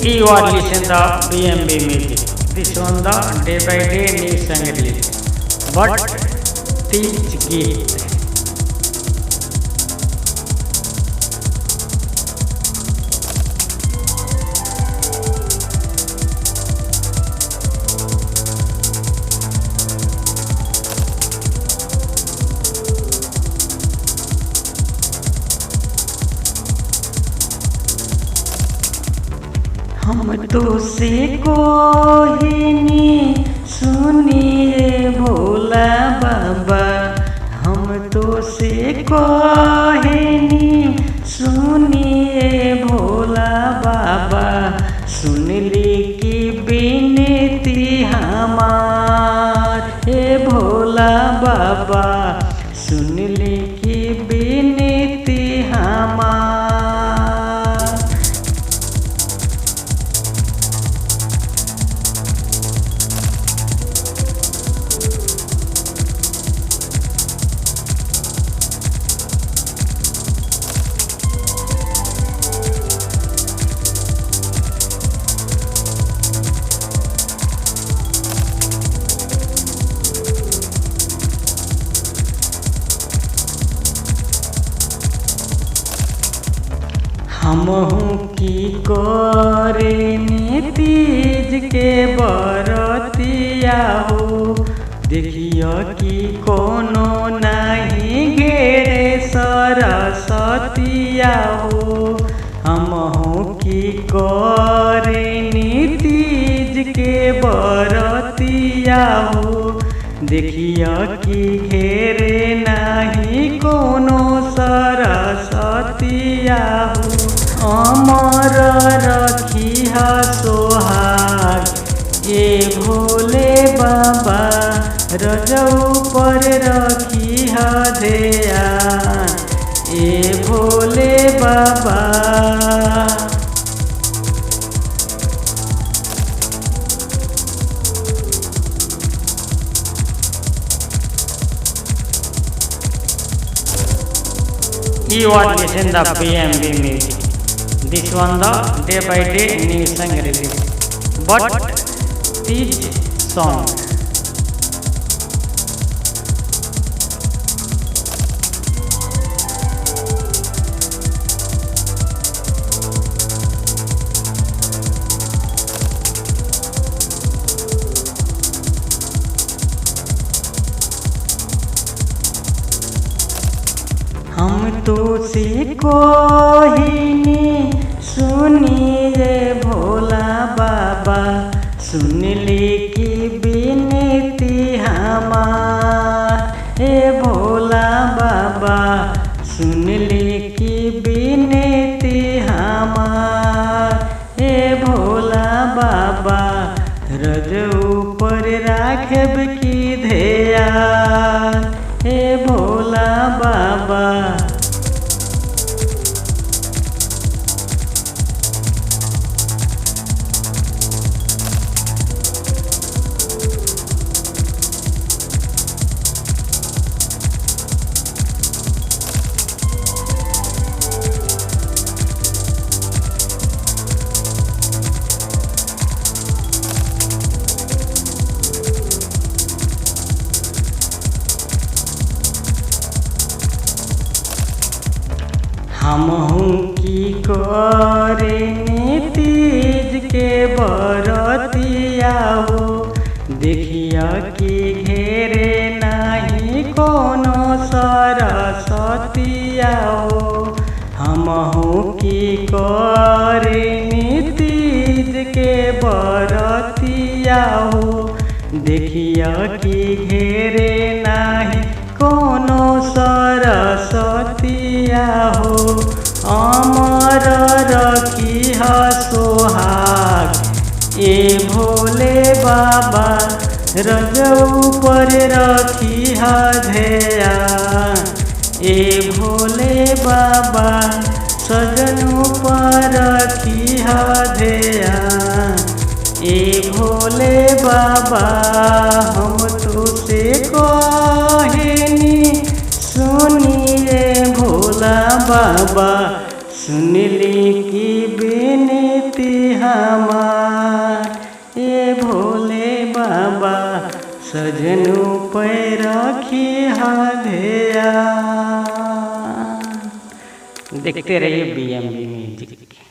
You are listening the BMB music. This one the day by day news and release. But teach git. हम तुझसे कोहिनी सुनिए भोला बाबा, हम तुझसे कोहिनी सुनिए भोला बाबा, सुन ली की विनती हमार हे भोला बाबा, सुन ली की विनती हमार। हमहू की करे तीज के बरतिया हो, देखियो कि कोनो नहीं घेरे सरस्वतिया हो। हमहू की करे तीज के बरतिया हो, देखियो कि घेरे नहीं कोनो सरस्वतिया हो। अमर रखिह सोहाग ए भोले बाबा, रजऊ पर रखिह ध्यान ए भोले बाबा। You are listening the BMB music. This one the day by day news and release. But teach song. हम तुझसे कोहिनी सुनिए भोला बाबा, सुन ली की विनती हमार हे भोला बाबा, सुन ली की विनती हमार हे भोला बाबा। रजऊ पर राखब की ध्यान हे भोला बाबा। हमहू की करे तीज के बरतिया हो, देखिया कि घेरे नहीं कोनो सरस्वतिया हो। हमहू की करे तीज के बरतिया हो, देखिया कि घेरे नहीं कोनो सरस्वतिया हो। अमर रखिह सोहाग ए भोले बाबा, रजऊ पर रखिह ध्यान ए भोले बाबा, सजनू पर रखिह ध्यान ए भोले बाबा। हम तुझसे कोहिनी सुनिए भोला बाबा, सुन ली की विनती हमार ए भोले बाबा सजनू पे रखी ध्यान। देखते रहिए BMB म्यूजिक।